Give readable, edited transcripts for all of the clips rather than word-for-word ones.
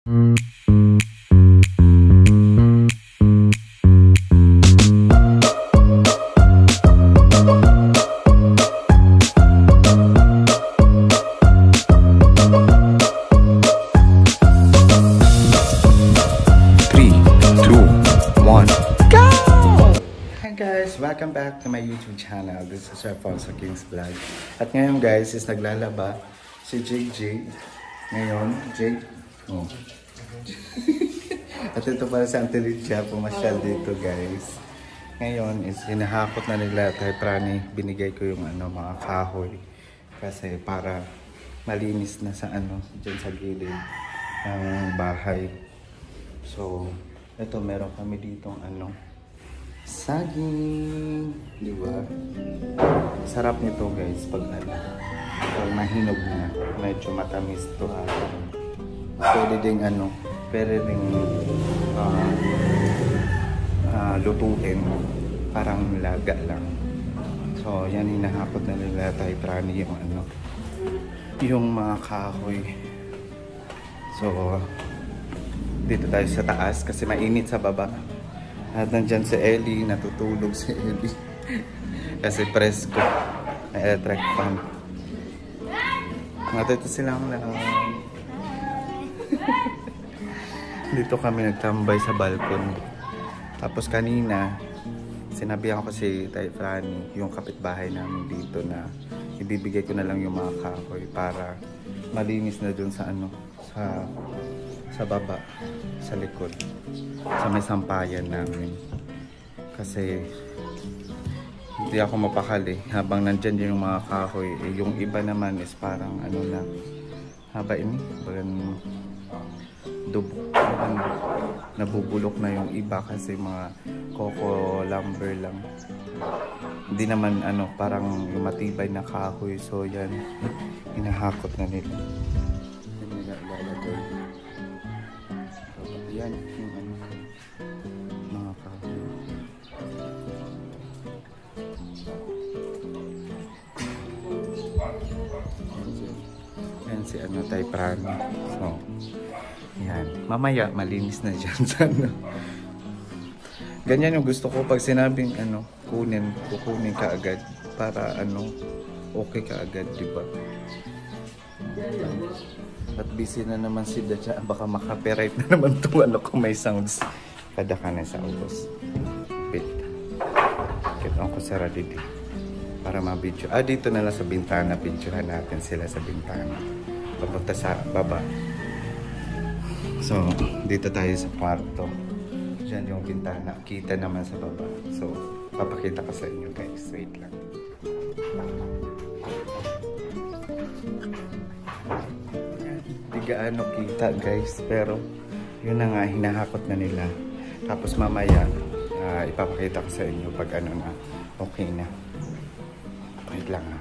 Welcome back to my YouTube channel. This is Alfonso King's Vlog. At ngayon guys is naglalaba si JJ. Ngayon, Jade. Oh. At ito pala si Auntie Lidia, pumasyal dito guys. Ngayon is hinahakot na nila kay Prani. Binigay ko yung mga kahoy. Kasi para malinis na sa dyan sa gilid ng bahay. So, ito meron kami ditong saging, di ba? Sarap nito guys pag mahinog na, medyo matamis to pwede ding lutuin, parang laga lang. So yan, hinahakot na nila tayo Prani yung mga kahoy. So dito tayo sa taas kasi mainit sa baba. At nandyan si Ellie, natutulog si Ellie. Kasi presko, may electric fan. Natito silang lahat. Dito kami nagtambay sa balkon. Tapos kanina, sinabihan ko si Tay Franny, yung kapitbahay namin dito, na ibibigay ko na lang yung mga kahoy para malinis na dun sa sa baba, sa likod, sa may sampayan namin. Kasi hindi ako mapakali habang nandyan yung mga kahoy. Yung iba naman is parang na haba ini bagan nabubulok na yung iba kasi mga coco lumber lang. Hindi naman parang yung matibay na kahoy. So yan, hinahakot na nila. Yan yung mga kahoy. Yan si Tay Prani. So yan, mamaya malinis na dyan sa ganyan yung gusto ko pag sinabing kukunin ka agad para okay ka agad, diba? At busy na naman si Dacha, baka maka-copyright na naman itong kung may sounds. Kada ka na sa ubos. Bit. Kita ko sa radidi para ma-video. Dito na lang sa bintana, videohan natin sila sa bintana. Papunta sa baba. So, dito tayo sa kwarto. Diyan yung bintana. Kita naman sa baba. So, papakita ko sa inyo guys. Wait lang. Gaano kita guys, pero yun na nga, hinahakot na nila. Tapos mamaya ipapakita ko sa inyo pag na okay na. Wait lang ha.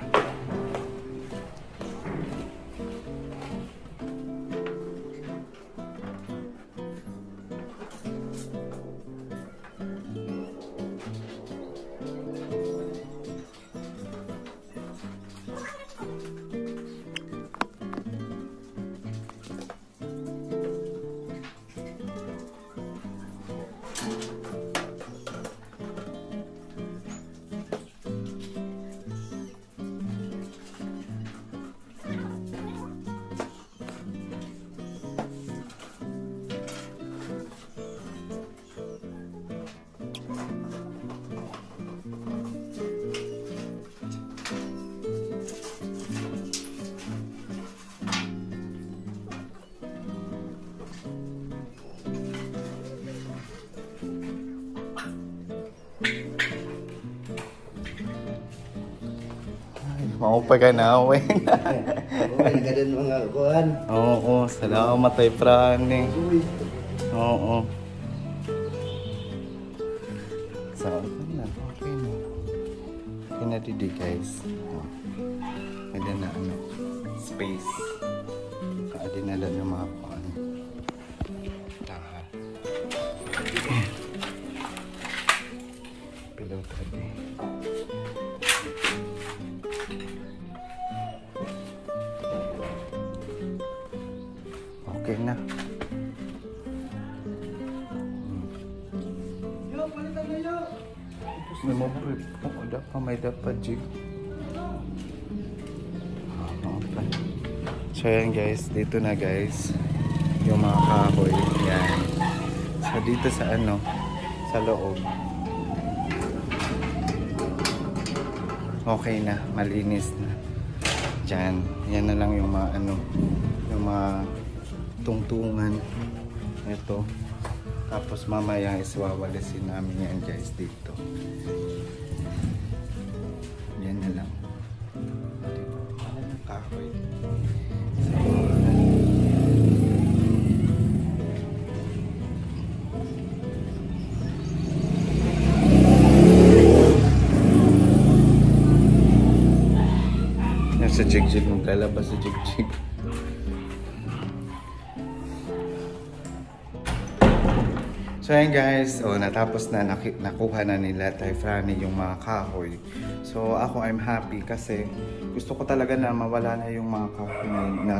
Mau pa ka na, Wen. Oo, nagadan mga kuhan. Oo, salamat Tay Franny. Oo. So, na, okay na. Okay na didi, guys. Pwede na space. Kaadi na lang yung mga kuhan. Lahat. Pillow tadi. Okay na. May mo prep. Oo, dapat may dapat jig. So yan guys, dito na guys yung mga kahoy. Yan. So dito sa ano, sa loob. Okay na, malinis na. Diyan, yan na lang yung mga ano, yung mga tungtungan. Ito. Tapos mamaya iswawalisin namin yan guys dito. Yan na lang. Ano ng kahoy? Sa jigjig, maglalabas sa jigjig. So ayan guys, natapos na, nakuha na nila Tay Franny yung mga kahoy. So ako I'm happy kasi gusto ko talaga na mawala na yung mga kahoy na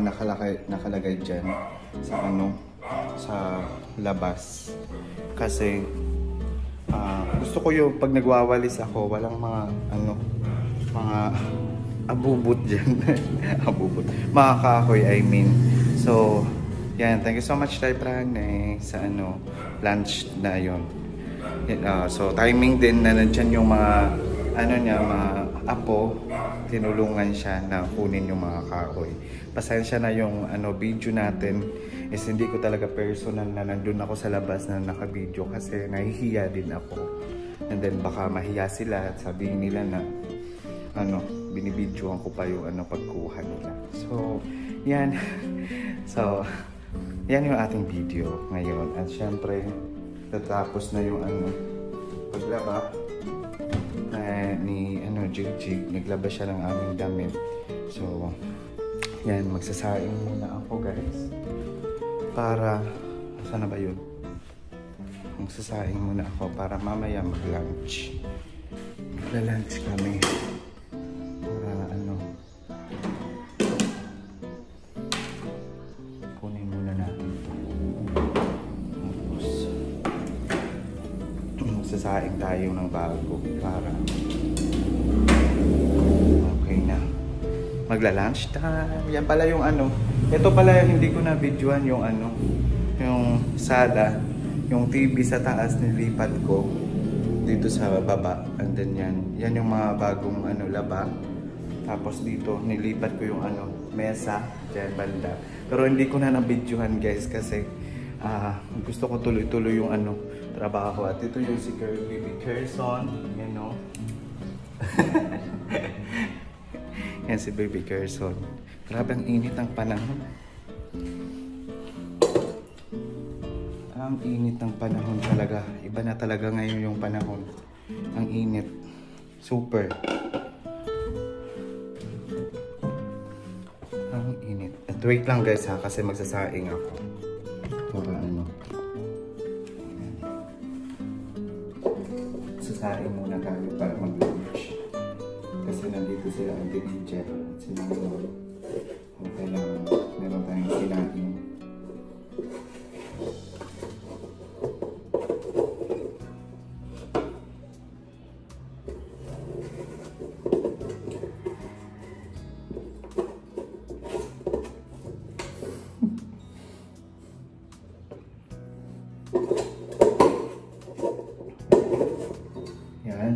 nakalagay dyan sa ano, sa labas. Kasi gusto ko yung pag nagwawalis ako, walang mga ano, mga abubot dyan. Abubot. Mga kahoy, I mean. So, yan. Thank you so much, Tay Franny, sa ano, lunch na yun. So, timing din na nandyan yung mga, ano niya, mga apo. Tinulungan siya na kunin yung mga kahoy. Pasensya na yung ano, video natin. Is hindi ko talaga personal na nandun ako sa labas na naka-video kasi nahihiya din ako. And then, baka mahiya sila at sabihin nila na ano, binibidyoan ko pa yung ano, pagkuha nila. So, yan. So, yan yung ating video ngayon. At syempre, natapos na yung ano, paglaba ni ano, Jigjig. Naglaba siya ng aming damit. So, yan, magsasaing muna ako guys. Para, saan na ba yun? Magsasaing muna ako para mamaya mag-lunch. Magla-lunch kami. Sasaing tayo ng bago para okay na. Magla-lunch time. Yan pala yung ano. Ito pala yung hindi ko na videoan yung ano, yung sala, yung TV sa taas nilipat ko dito sa baba. And then yan yung mga bagong ano, laba. Tapos dito nilipat ko yung ano, mesa diyan banda. Pero hindi ko na na-videoan guys kasi gusto ko tuloy-tuloy yung ano, trabaho. At ito yung si Baby Kerson, you know. Yan si Baby Kerson. Grabe ang init ng panahon. Ang init ng panahon talaga. Iba na talaga ngayon yung panahon. Ang init. Super. Ang init. At wait lang guys ha, kasi magsasaing ako. Para ano. Sasaing muna tayo para mag-lunch. Kasi nandito sila ang DJ at sinangin. Okay lang, meron tayong sinaing.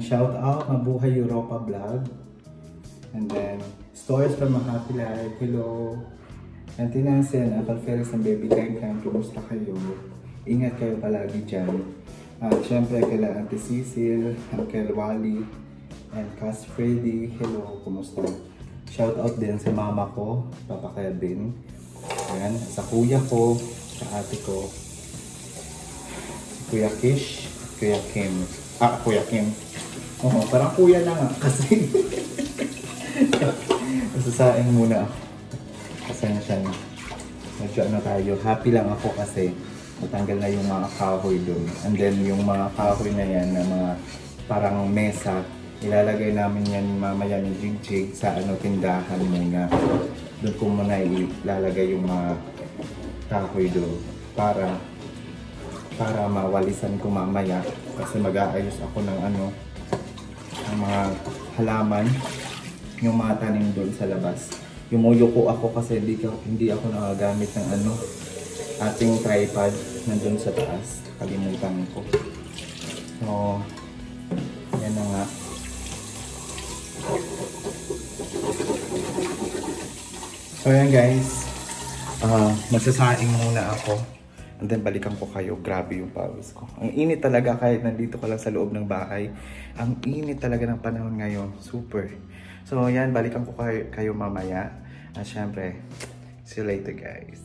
Shout out, Mabuhay Europa Vlog. And then, Stories from a Happy Life. Hello. Antinasen, Uncle Felix and Baby Kang. Kumusta kayo? Ingat kayo palagi dyan. At syempre, kila Auntie Cecil, Uncle Wally, and Cass Freddy. Hello, kumusta? Shout out din sa mama ko, Papa Kevin. Ayan, sa kuya ko, sa ate ko, Kuya Kish, Kuya Kim. Kuya Kim. Oo, parang kuya na nga kasi masasaing muna ako. Pasensya na. Medyo ano tayo, happy lang ako kasi matanggal na yung mga kahoy dun. And then yung mga kahoy na yan na mga parang mesa, ilalagay namin yan mamaya ni Jigjig sa ano, tindahan muna. Doon ko muna ilalagay yung mga kahoy dun para mawalisan ko mamaya kasi mag-aayos ako ng ano, ng mga halaman, yung mga tanim doon sa labas. Yumuyuko ako kasi hindi ako nakagamit ng ating tripod nandun sa taas. Kalimutan ko. So, yan na nga. So yan guys, magsasaing muna ako. And then balikan ko kayo. Grabe yung pawis ko. Ang init talaga kahit nandito ka lang sa loob ng bahay. Ang init talaga ng panahon ngayon. Super. So yan, balikan ko kayo mamaya. At syempre, see you later guys.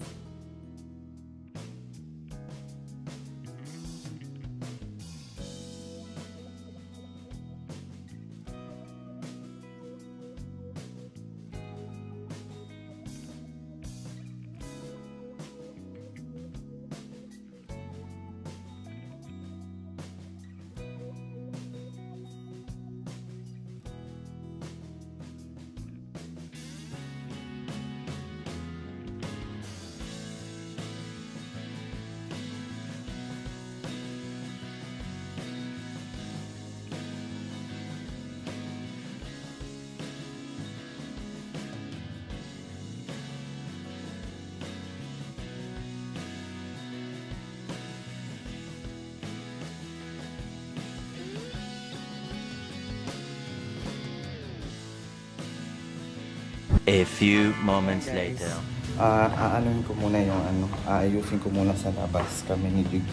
A few moments later. Aanuhin ko muna yung aayusin ko muna sa labas kami ni Jig.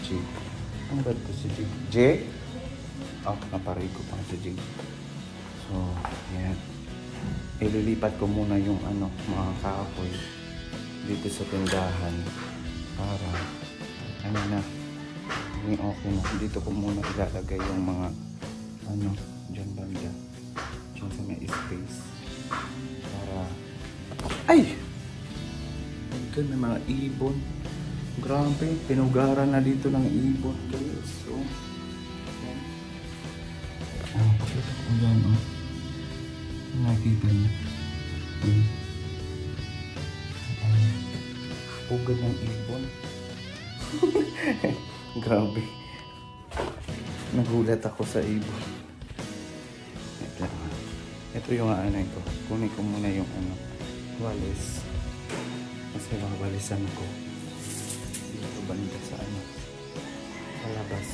Ano ba ito si Jig? Jig? Oh, naparay ko pang si Jig. So, yan. Ililipat ko muna yung mga kahoy dito sa tindahan para na okay na. Dito ko muna ilalagay yung mga dyan banda. Dyan sa may space. Para ay! May mga ibon. Grabe, pinugaran na dito ng ibon guys. So, pakita ko dyan, nakikita niyo. Pugad ng ibon. Grabe. Nagulat ako sa ibon. Ito yung ito. Kunin ko muna yung walis. Kasi wawalisan ko. Dito banda sa sa labas.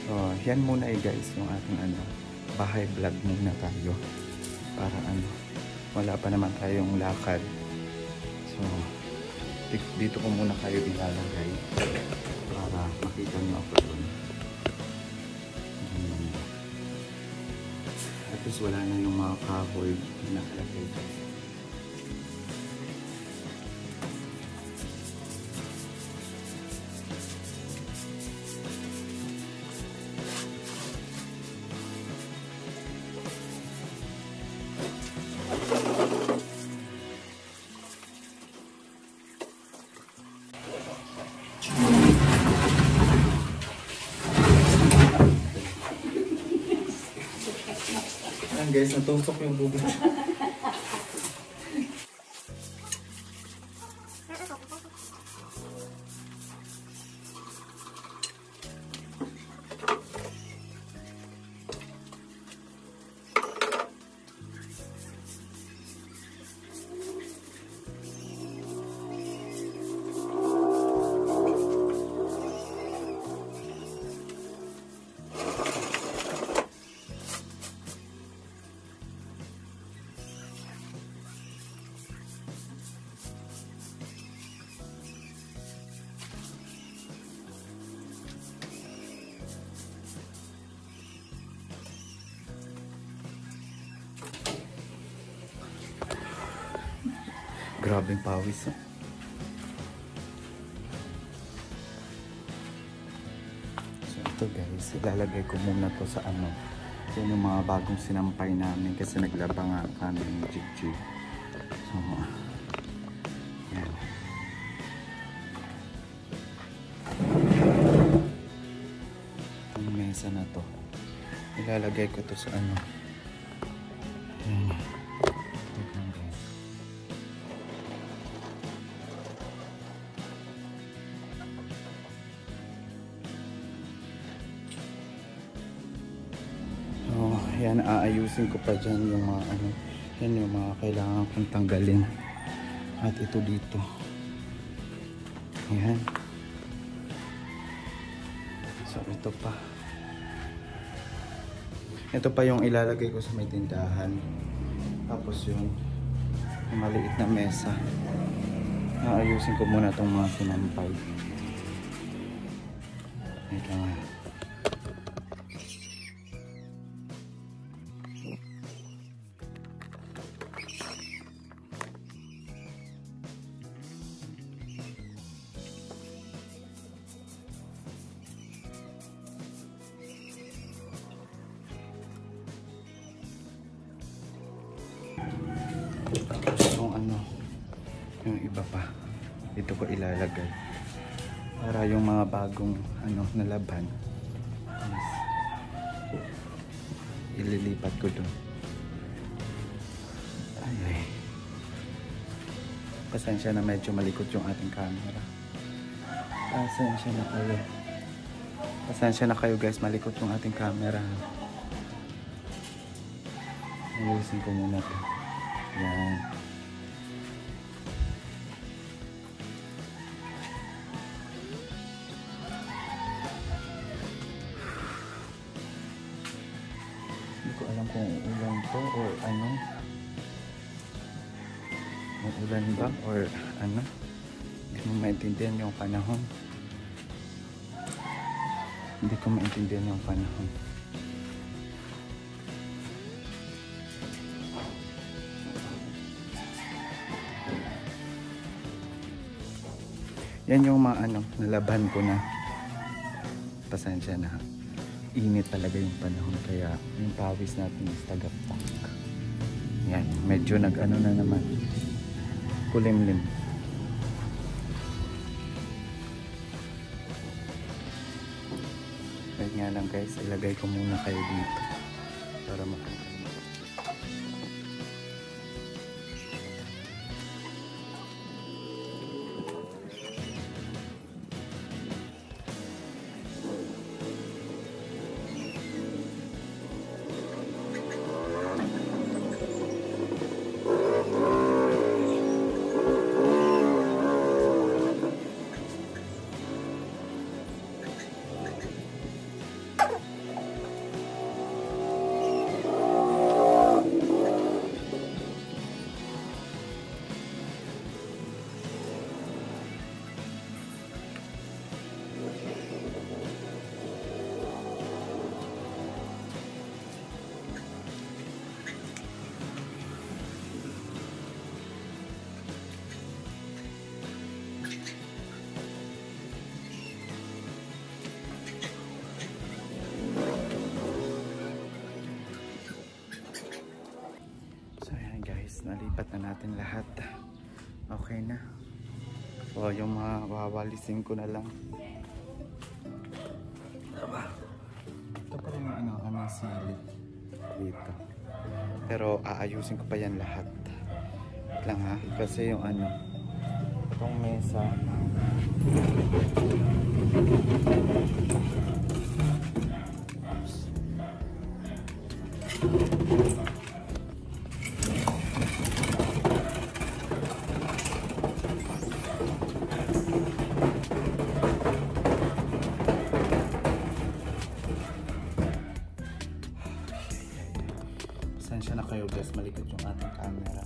So, yan muna guys yung ating bahay vlog muna tayo. Para wala pa naman tayong lakad. So, dito ko muna kayo ilalagay para makita nyo ako doon. At least wala na yung mga kahoy na nakalagay dito. Guys, natusok yung bubog. Grabing pawis. So ito guys, ilalagay ko muna to sa yung mga bagong sinampay namin kasi naglaba nga kami ng Jig. So, yan. Ang mesa na to. Ilalagay ko to sa yan. Ayan, aayusin ko pa dyan yung mga ano. Yan yung mga kailangan kong tanggalin. At ito dito. Ayan. So ito pa. Ito pa yung ilalagay ko sa may tindahan. Tapos yung maliit na mesa. Aayusin ko muna itong mga sinampay. Ito nga. Tapos yung ano, yung iba pa dito ko ilalagay para yung mga bagong ano nalaban ililipat ko doon. Ay. Pasensya na medyo malikot yung ating camera. Pasensya na kayo. Pasensya na kayo guys, malikot yung ating camera. Ayusin ko muna to. Yan. Hindi ko alam kung ulan to or ano. May ulan ba or ano. Hindi mo maintindihan yung panahon. Hindi ko maintindihan yung panahon. Yan yung mga ano, nalaban ko na. Pasensya na. Init talaga yung panahon kaya yung pawis natin is tagaptak. Yan, medyo nag-ano na naman. Kulimlim. Kaya nga lang guys, ilagay ko muna kayo dito para makita. Nalipat na natin lahat. Okay na. So yung mga wawalisin ko na lang. Ito pa rin yung ano silid dito. Pero aayusin ko pa yan lahat. Wait lang ha. Kasi yung ano itong mesa pasensya na kayo guys, malikot yung ating camera.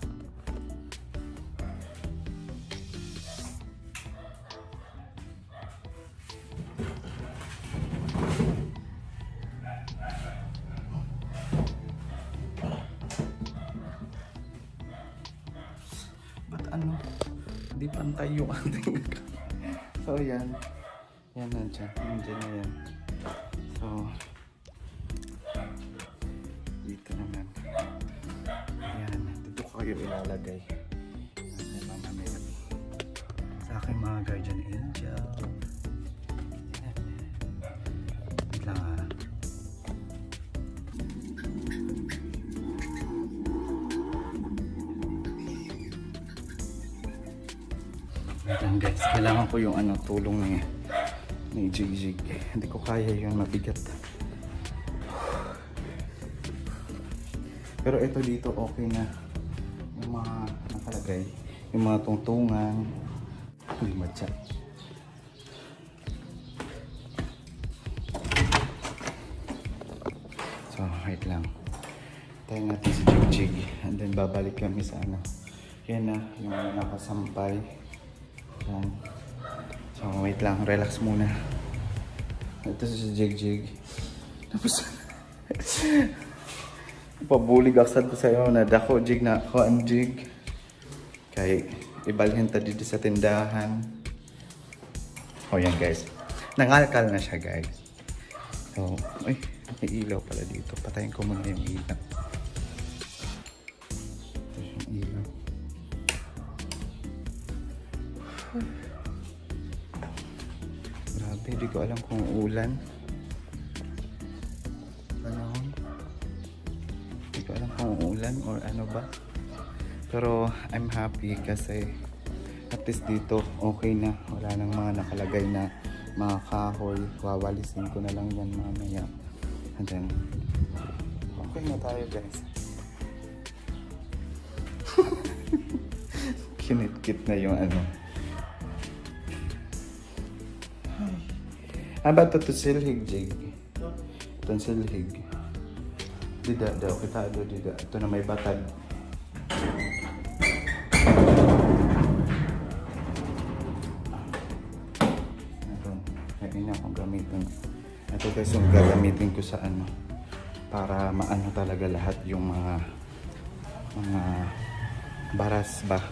Ba't ano? Hindi pantay yung ating so yan. Yan nandiyan. Nandiyan na yan. So dito naman. Ayan, dito ko kayo ilalagay. May mamamaya sa aking mga guardian angel. Ayan. Wait lang ha. Wait lang guys, kailangan ko yung ano, tulong ni Jig. Hindi ko kaya yun, mabigat. Pero ito dito okay na. Yung mga nakalagay, yung mga tungtungan. Uy, matcha. So, wait lang. Tayo natin si Jig. And then babalik kami sa ano. Yan na, yung nakasampay. Yan. So, wait lang. Relax muna. Ito si Jig. Tapos, pabulig aksad ko sa'yo na dako Jig na ako ang Jig. Kaya ibalhin ta dito sa tindahan. O yan guys. Nangalkal na siya guys. So, ay, may ilaw pala dito. Patayin ko muna yung ilaw. Yung ilaw. Grabe, di ko alam kung ulan. Panahon. Di ko alam kung ulan or ano ba. Pero I'm happy kasi at least dito okay na. Wala nang mga nakalagay na mga kahoy. Wawalisin ko na lang yan mamaya. And then, okay na tayo guys. Kinit-kit na yung ano. Aba ito silhig, Jig. Itong silhig. Dida daw, kita daw dida. Ito na may batad. Ito, kaya na akong gamitin. Ito guys yung gagamitin ko sa ano. Para maano talaga lahat yung mga baras ba.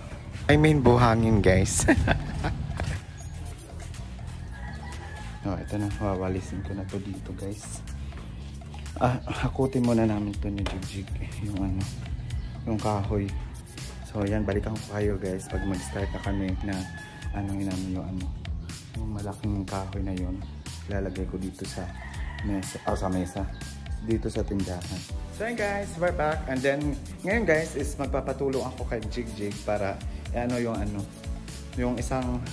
I mean buhangin guys. Oh, ito na, wawalisin ko na to dito guys. Hakutin muna namin to ni Jig. Yung ano, yung kahoy. So yan, balikan ko kayo guys pag mag-start na kami na ano namin yung ano, yung malaking kahoy na yon. Ilalagay ko dito sa mesa, sa mesa. Dito sa tindahan. So yan guys, we're back. And then, ngayon guys is magpapatulong ako kay Jig para ano yung ano, yung isang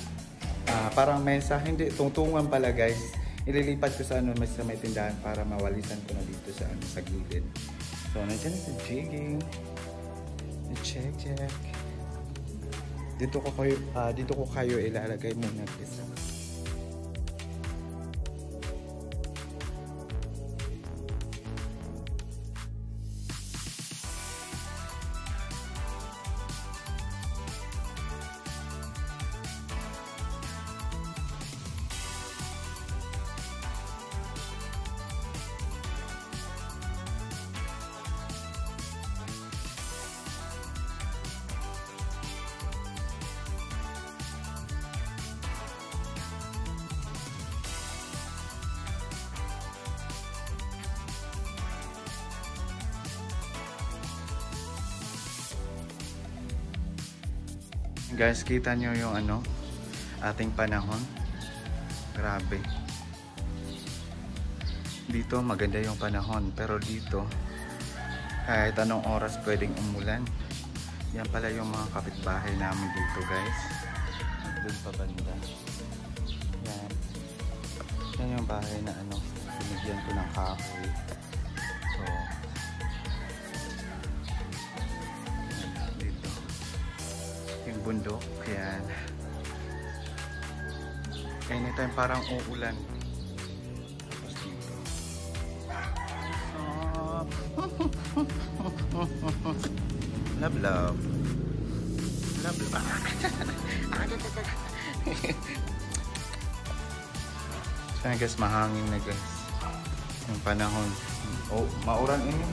parang mesa, hindi, tungtungan pala guys. Ililipat ko sa ano, sa may tindahan para mawalisan ko na dito sa ano, sa gilid. So, nandiyan na sa jigging. Check. Dito ko kayo ilalagay muna isa. Guys, kita nyo yung ano, ating panahon. Grabe. Dito maganda yung panahon, pero dito kahit anong oras pwedeng umulan. Yan pala yung mga kapitbahay namin dito guys. Doon pa banda. Yan. Yan yung bahay na ano, binigyan ko ng kahoy. So, yung bundok, yan. Anytime parang uulan. Tapos dito. Love. So guys, mahangin na guys. Yung panahon. Oh, mauran ini.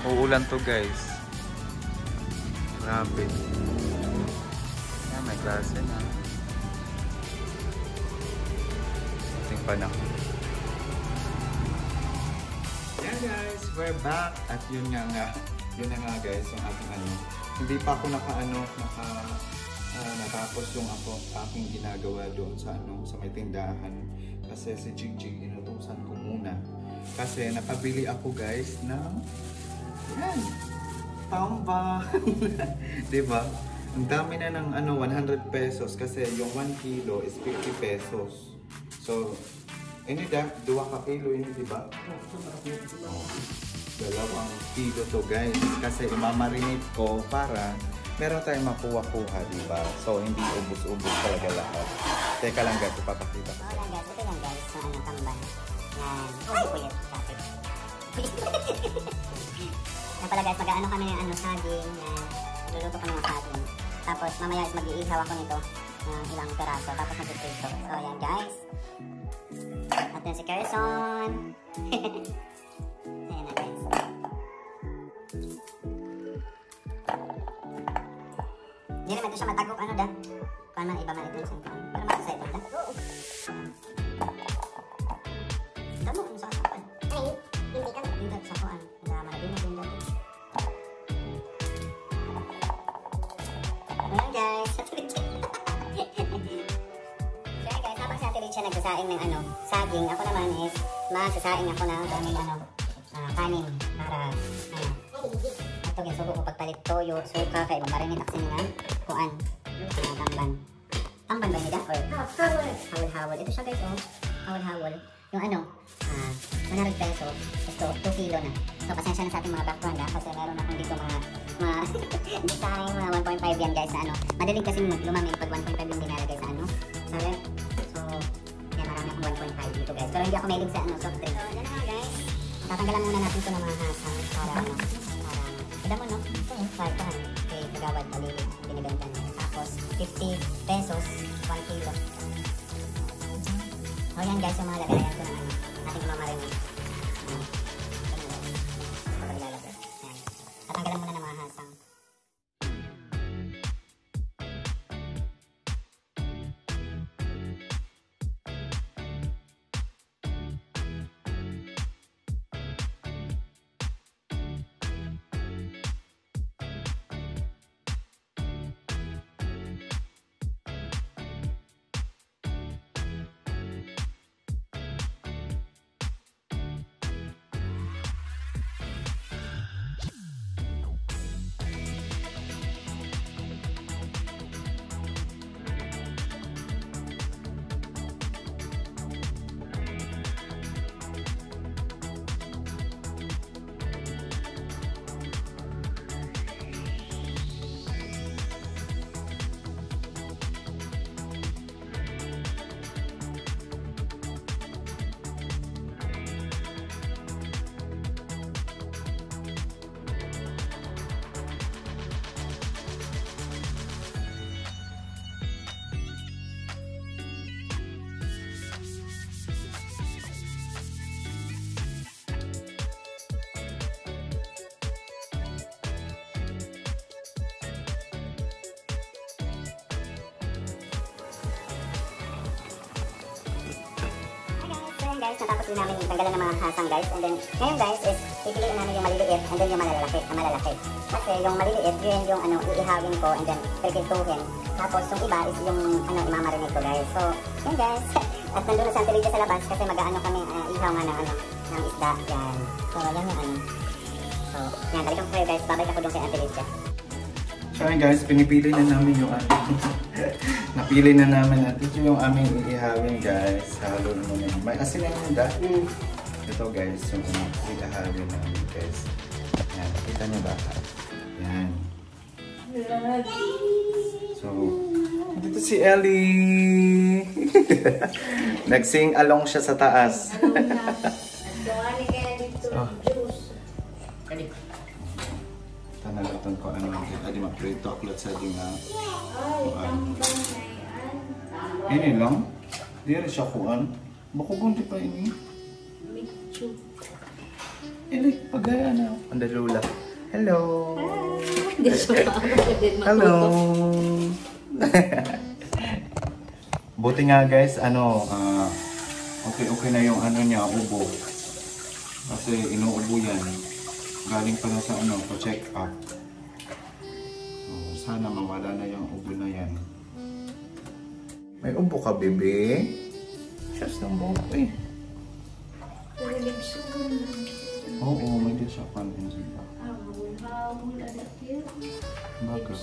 Uulan to guys. Grabe. Yan, may klase na. Ating panahon. Yan guys, we're back. At yun na nga guys, yung ating ano. Hindi pa ako natapos yung aking ginagawa doon sa ano, sa may tindahan. Kasi si Jig inutusan ko muna. Kasi nakabili ako guys ng yan. Tamba. Diba? Ang dami na ng ano, 100 pesos kasi yung 1 kilo is 50 pesos. So, ini da, 2 ka kilo ini, diba? Oh. 2 kilo to guys. Kasi imamarinate ko para meron tayong makuha-kuha, diba? So, hindi ubos-ubos talaga lahat. Teka lang guys, ipapakita ko. Wala guys, ito lang guys, so ano, tamban. Yan. Ay, puyat, traffic. Yan pala guys, mag-ano kami ng saging. Yan. Luluto kami ng saging. Tapos, mamaya is mag-iihaw ako nito ng ilang peraso. Tapos mag-prito. So, yan guys. At yan si Carson. Ayan na guys. Hindi naman ito siya matagok, ano da? Kung man, iba man ito sa ito. Pero makasay ito da. Damo, ano sa kasapan? Ay, hindi ka. Hindi sa kuan. Marabin na din dito. Ayan guys. So yan guys, habang si Ate Richa nagsasaing ng saging, ako naman is magsasaing ako ng aming kanin para ito ginsubo ko pagpalit toyo, suka, kay mamarinit aksin nga kuan, tamban. Tamban ba nila? Or hawal-hawal. Ito siya guys, hawal-hawal. Yung 100 pesos, ito 2 kilo na. So pasensya na sa ating mga background kasi meron akong dito mga design, mga 1.5 yan guys na madaling kasi lumamig pag 1.5 yung dinalagay sa sa ref. So yan, marami akong 1.5 dito guys. Pero hindi ako mahilig sa soft drink. So yan na guys. Tatanggalan muna natin ito ng mga hasang para kada mo no? Kahit pa kay kagawad malilig binibenta niya. Tapos 50 pesos 1 kilo. So yan guys, yung mga lagayan ko ng ating mamarinate. Tatanggalan muna ng mga hasang. Guys, natapos din namin tanggalan ng mga hasang guys, and then ngayon guys is pipiliin namin yung maliliit and then yung malalaki. Kasi yung maliliit yun yung iihawin ko and then pipituhin. Tapos yung iba is yung imamarinate ko guys. So yun guys. At nandun na si Ate Lydia sa labas kasi mag-aano kami ihaw nga ng isda. Yan. So wala yung So yan, balikan ko kayo guys. Babalik ako doon kay Ate Lydia. So yun guys, pinipili na namin yung napili na namin at ito yung aming iihawin guys. Halo na muna. May asin na yung da. Ito guys, yung iihawin namin guys. Yan, kita niyo ba? Yan. So, dito si Ellie. Nagsing along siya sa taas. Nalaton ko adi maprito aklat sa ding ini lang dire siya kuan bako gundi pa ini pagaya na andalula. Hello. Hello. Buti nga guys okay na yung niya ubo kasi inuubo yan. Galing pa na sa pa-check up. So, sana mawala na yung ubo na yan. May ubo ka, bebe? Siyas ng buhok eh. Oo, may di siya pantin siya. Baga.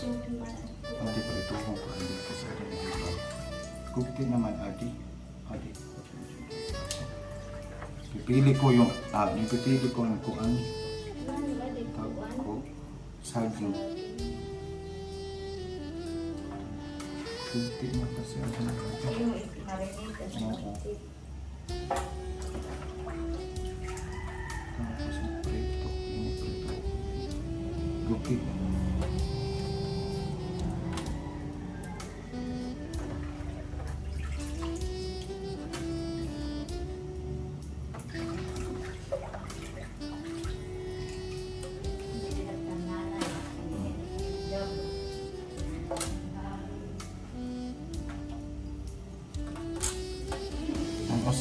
Adi pa ito kung paano ka sa rin. Gupti naman, Adi. Pipili ko yung kuan. saging. Kunti na kasi ako na. Oo. Tapos yung prito. Gupit.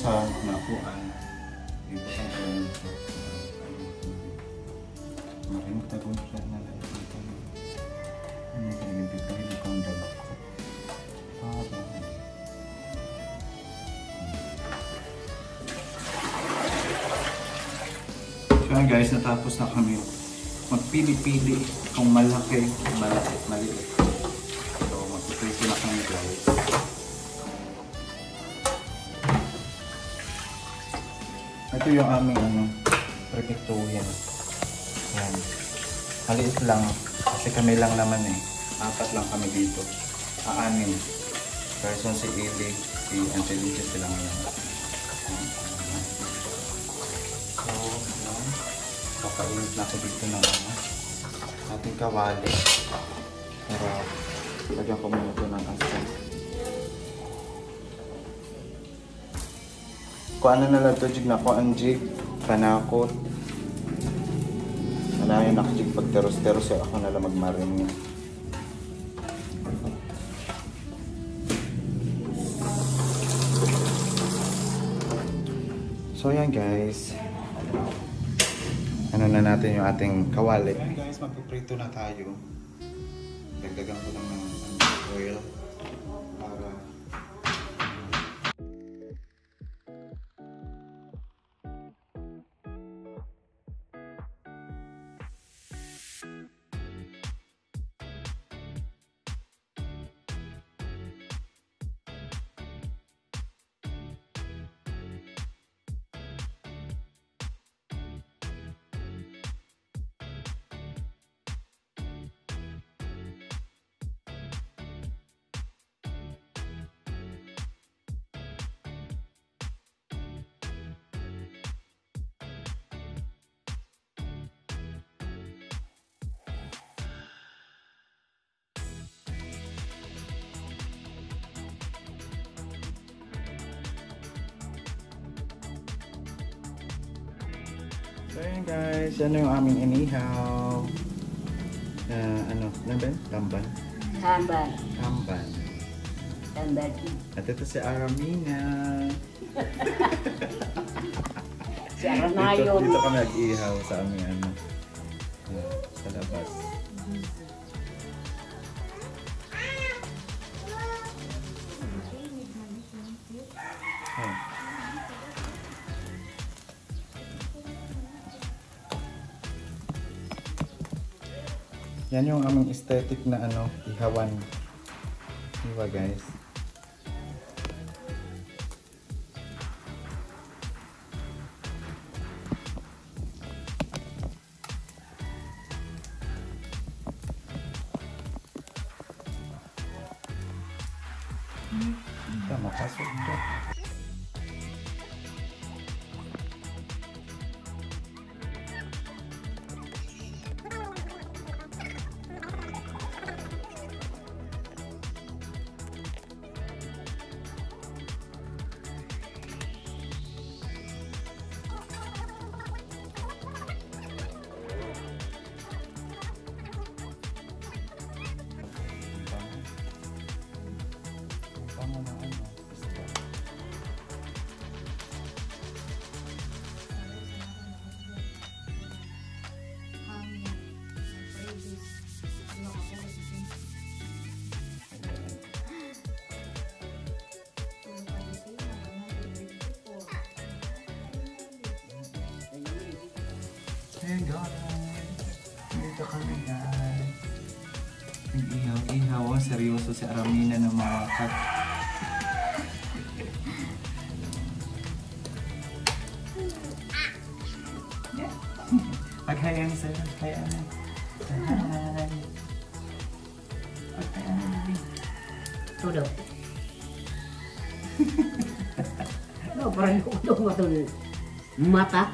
Sa nakuan ibutan ko lang ito makita ko siya na lang ito ano ka nagibita hindi ko ang dala ko so guys, natapos na kami magpili-pili kung malaki, maliit so magpipili na kami guys. Ito yung aming prepituhin. Yan. Maliit lang. Kasi kami lang naman eh. 4 lang kami dito. 6. Person si Ili, si Angelica sila ngayon. So, yan. Kakainit na ako dito ng ating kawali. Pero, lagyan ko muna ito ng asin. Kung ano na lang ito, jig na ko ang jig, panakot. Ano yung nakajig pag teros-teros ako na lang magmarin niya. So yan guys. Ano na natin yung ating kawali. Ayan guys, magpiprito na tayo. Dagdagan ko lang ng oil. Para so yun guys, yan yung aming inihaw. Ano ba? Tamban? Tamban. Tamban. Tamban. At ito si Aramina. Si Aranayo. Dito kami nag-ihaw sa aming ano. Sa labas. Yan yung aming aesthetic na ano, ihawan. Diba guys? Tama, pasok ko. Hey guys! Dito kami guys. Nag-ihaw-ihaw. Seryoso si Aramina ng mga kat. Paghayan sir. Paghayan. daw. No, parang utong mo itong mata.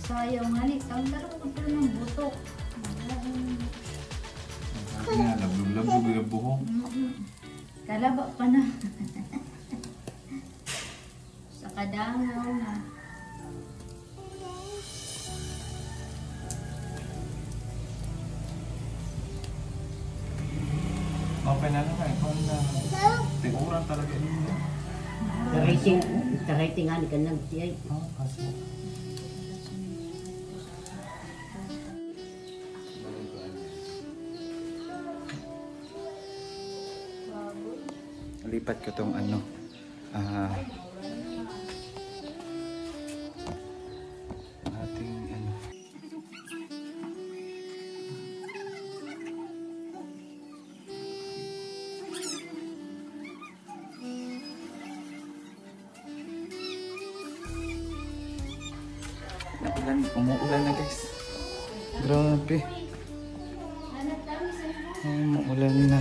Sayang nga ni, ang laro ko pero ng butok. Sabi nga, lablog-lablog yung buhok. Kalaba pa na. Sa kadangaw na. Okay na lang ikaw na. Tiguran talaga ninyo. Tarating nga ni ka nagtiyay. Kasi. Lipat ko tong ano. Ating ano. Umuulan na guys. Grabe. Umuulan na.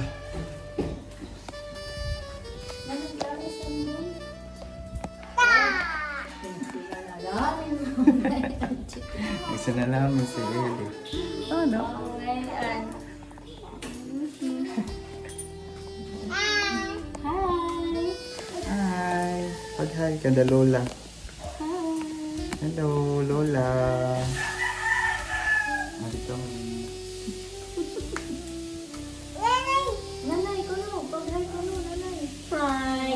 Isa na namin si Eli. Oh no. Hi. Pag-hi ka na Lola. Hello, Lola. Dito. Nanay ko no, pag-hi ko no, nanay. Hi!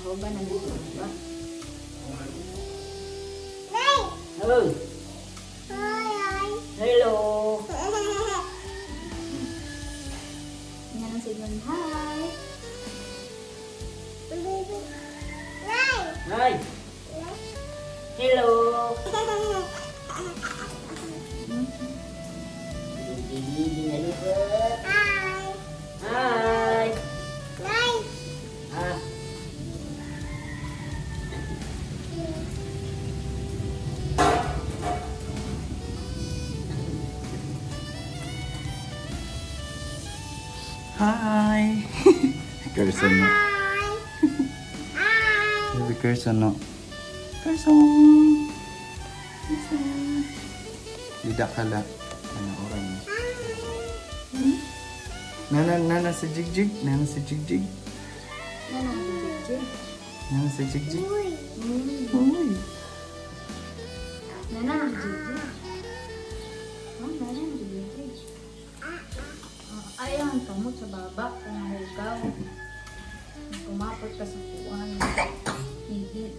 Ako ba nandito ba? Hello! Hello! Yan ang signal. Hi! Hi! Hello! Hindi na lipat. Hi! Ah. Hi. Carson no. Baby Carson no. Carson. Tidak kala. Ano orang ni? Nana si Jigjig. Nana si Jigjig. Nana si Jigjig. Uy. Nana, Gigi. Oh, Nana, Gigi. Ayaw ang kamot sa baba. Kung hugaw. Kumapot ka sa kuwan. Higit.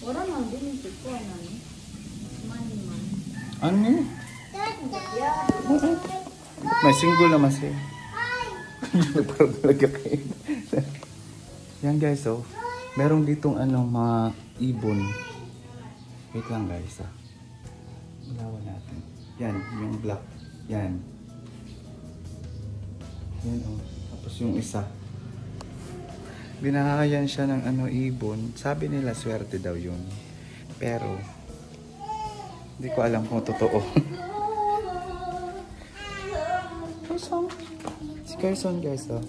Orang mau din ito ko ano. Man. Ano? May single naman siya. Parang talaga kayo. Yan guys, oh. Merong ditong ano, mga ibon. Wait lang guys, ah. Ilawan natin. Yan, yung black. Yan. Yan, oh. Tapos yung isa. Binakayan siya ng ano, ibon. Sabi nila, swerte daw yun. Pero, hindi ko alam kung totoo. Carson. Si Carson guys, oh.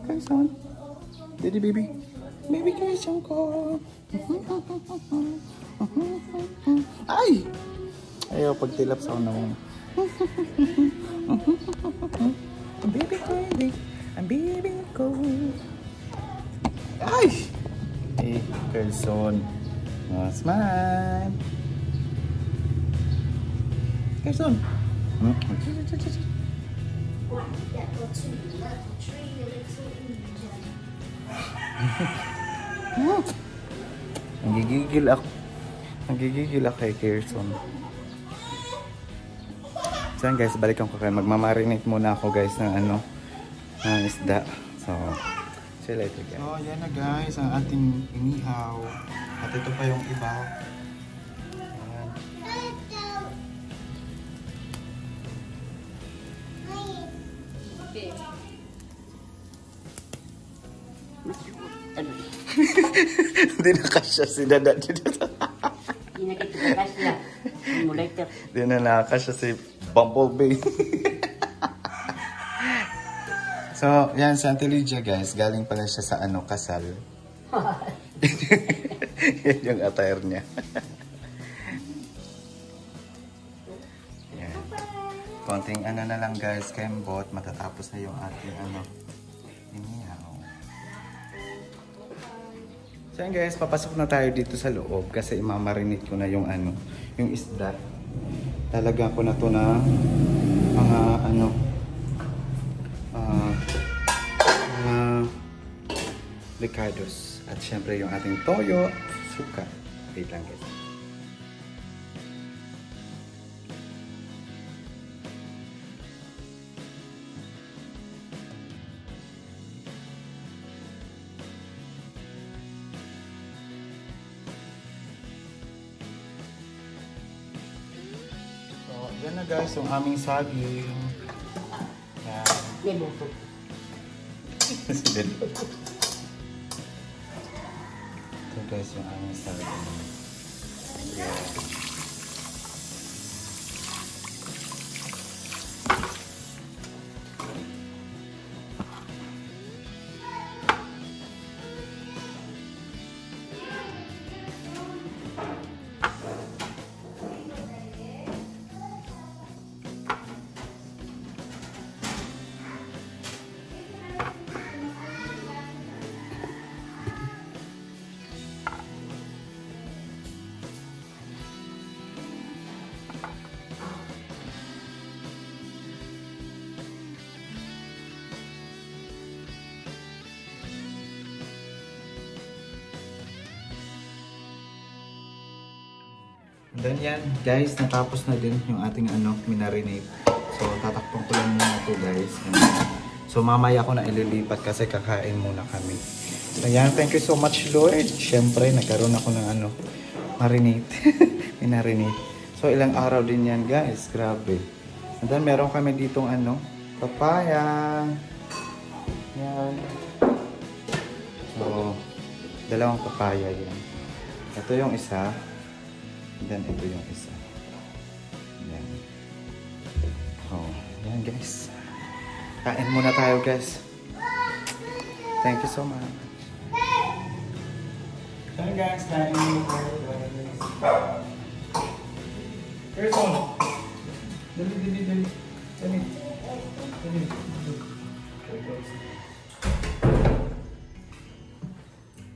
Carson. Daddy baby. Baby Carson ko. Ay! Ayaw pagtilap sa unang. Ang baby ko, ang baby ko. Ay! Eh, Carson. Smile. Carson. Nagigigil ako kay Carson. So yan guys, balikan ko kayo. Magmamarinate muna ako guys ng ano, ng isda. So, see you later guys. So yan na guys, ang ating inihaw. At ito pa yung iba. Ayan. Okay. Hindi na kasya si Dada dito. Hindi na kita kasya. Simulator. Hindi na nakakasya si Bumblebee. So, yan si Auntie Lydia guys. Galing pala siya sa ano, kasal. Yan yung attire niya. Yan. Konting ano na lang guys, kembot. Matatapos na yung ating ano, inihaw. So yan guys, papasok na tayo dito sa loob kasi imamarinate ko na yung ano, yung isda. Talaga ko na to na mga ano, mga ricados. At syempre yung ating toyo, suka. Wait lang guys. Yan na guys, yung aming saging. Yan. Libuto. Ito guys, yung aming saging. Yan. Then yan, guys, natapos na din yung ating ano, minarinate. So, tatakpong ko lang muna ito, guys. So, mamaya ko na ililipat kasi kakain muna kami. So, yan, thank you so much, Lord. Siyempre, nagkaroon ako ng ano, marinate. Minarinate. So, ilang araw din yan, guys. Grabe. And then, meron kami ditong ano, papaya. Yan. So, dalawang papaya yan. Ito yung isa. Then, ito yung isa. Yan. Oh, yan guys. Kain muna tayo guys. Thank you so much. Kain guys, kain muna tayo guys. Person! Dali, dali, dali. Dali. Dali.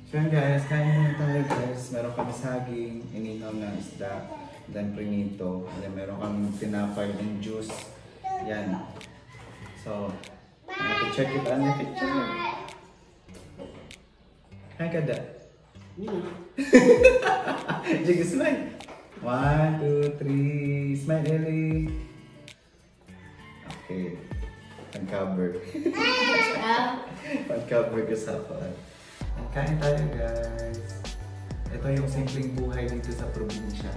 So yan guys, kain muna tayo guys. Meron kami saging, inihaw na isda, then prinito, then meron kami tinapay and juice. Yan. So, check it on the picture. Hi kada. Jig smile. 1, 2, 3. Smile Ellie. Okay. Uncover. Uncover ko sa hapon. Kain tayo guys. Ito yung simpleng buhay dito sa probinsya.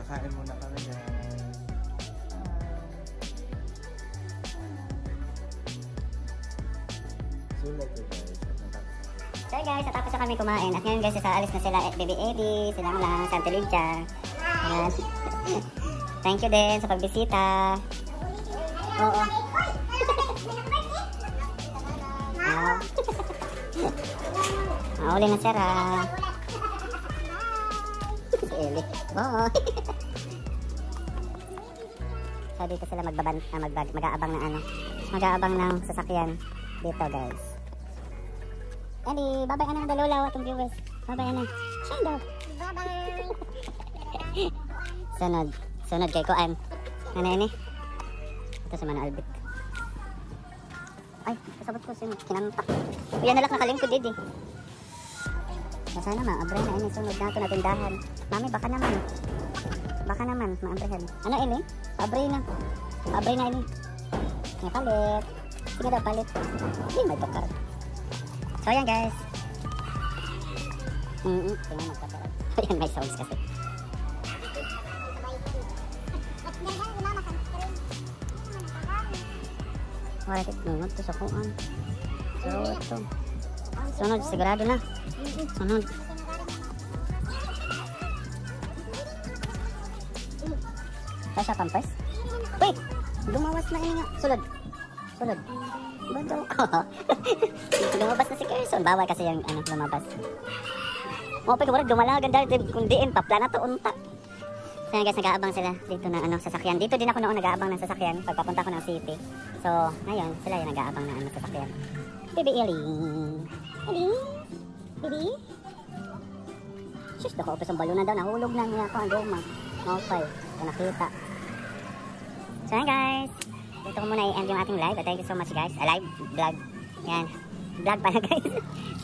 Kakain muna kami guys. Sulat ko guys. So guys, natapos na kami kumain. At ngayon guys, aalis na sila Baby Eddie, silang lang, Santa Lydia. Ayan. Thank you din sa pagbisita. Oo. Uli na sira. Si Eli. Bye. So dito sila mag-aabang ng ano. Mag-aabang ng sasakyan dito guys. Eli, babay na ng dalulaw atong viewers. Babay na. Shine daw. Bye-bye. Sunod kay Koan. Ano yun eh? Ito si Mana Albit. Ay, kasabot ko si kinantak. Yan na lang nakalingkod didi. Sana maabray na ini sunod nato na tindahan. Mami, baka naman maabrehan. Ano ini? Abray na. Abray na ini. Nga palit. Sige daw palit. Hindi may tukar. So yan guys. Tingnan magkakaroon. Ayan, may sounds kasi. Wala nunod to sa kuan. So ito. Sunod, sigurado na. Sunod. Kaya siya pampers? Wait! Lumawas na ini nga. Sulod. Badaw ka. Lumabas na si Kerson. Bawal kasi yung lumabas. Mopay ka, dumalagan dahil kung diin, papla na to unta. So guys, nag-aabang sila dito na sasakyan. Dito din ako noon nag-aabang ng sasakyan pagpapunta ko ng city. So, ngayon, sila yung nag-aabang ng sasakyan. Baby Ellie. Baby? Shush, dako, upos ang balon na daw. Nahulog na niya ako ang goma. Okay, ito nakita. So yan guys. Dito ko muna i-end yung ating live. Thank you so much guys. Live vlog. Yan. Vlog pala guys.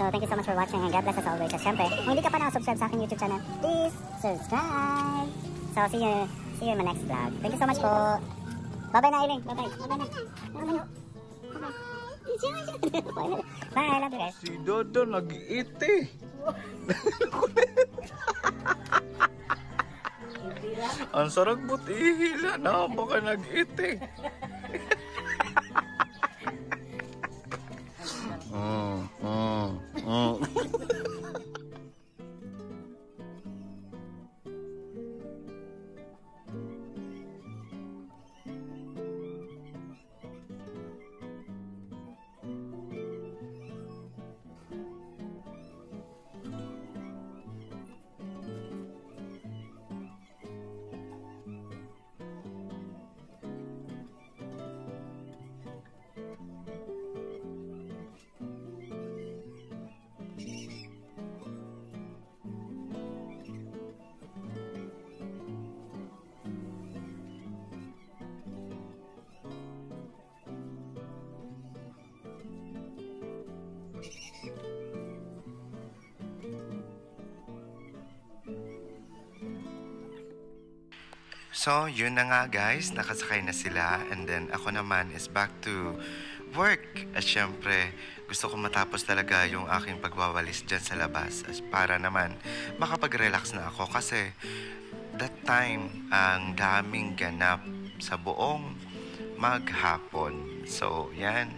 So thank you so much for watching and God bless us always. So syempre, kung hindi ka pa nakasubscribe sa aking YouTube channel, please subscribe. So see you in my next vlog. Thank you so much po. Bye-bye na Eileen. Bye-bye. Bye, love you guys. Si Dodo nag-iiti. Ang sarap buti ihila na baka nag-iiti. So, yun na nga guys, nakasakay na sila and then ako naman is back to work. At syempre, gusto ko matapos talaga yung aking pagwawalis dyan sa labas para naman makapag-relax na ako kasi that time, ang daming ganap sa buong maghapon. So, yan.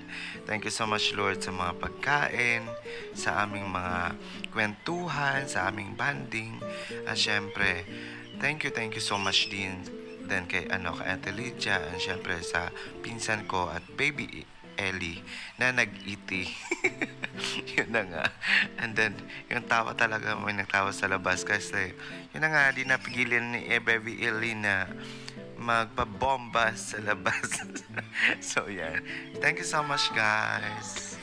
Thank you so much Lord sa mga pagkain, sa aming mga kwentuhan, sa aming banding. At syempre, thank you so much din kay kay Ate Lydia and syempre sa pinsan ko at Baby Ellie na nag-iti. Yun na nga. And then, yung tawa talaga, may nagtawa sa labas kasi yun na nga, di napigilan ni Baby Ellie na magpabomba sa labas. So, yeah. Thank you so much, guys,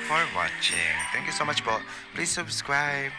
for watching. Thank you so much po. Please subscribe.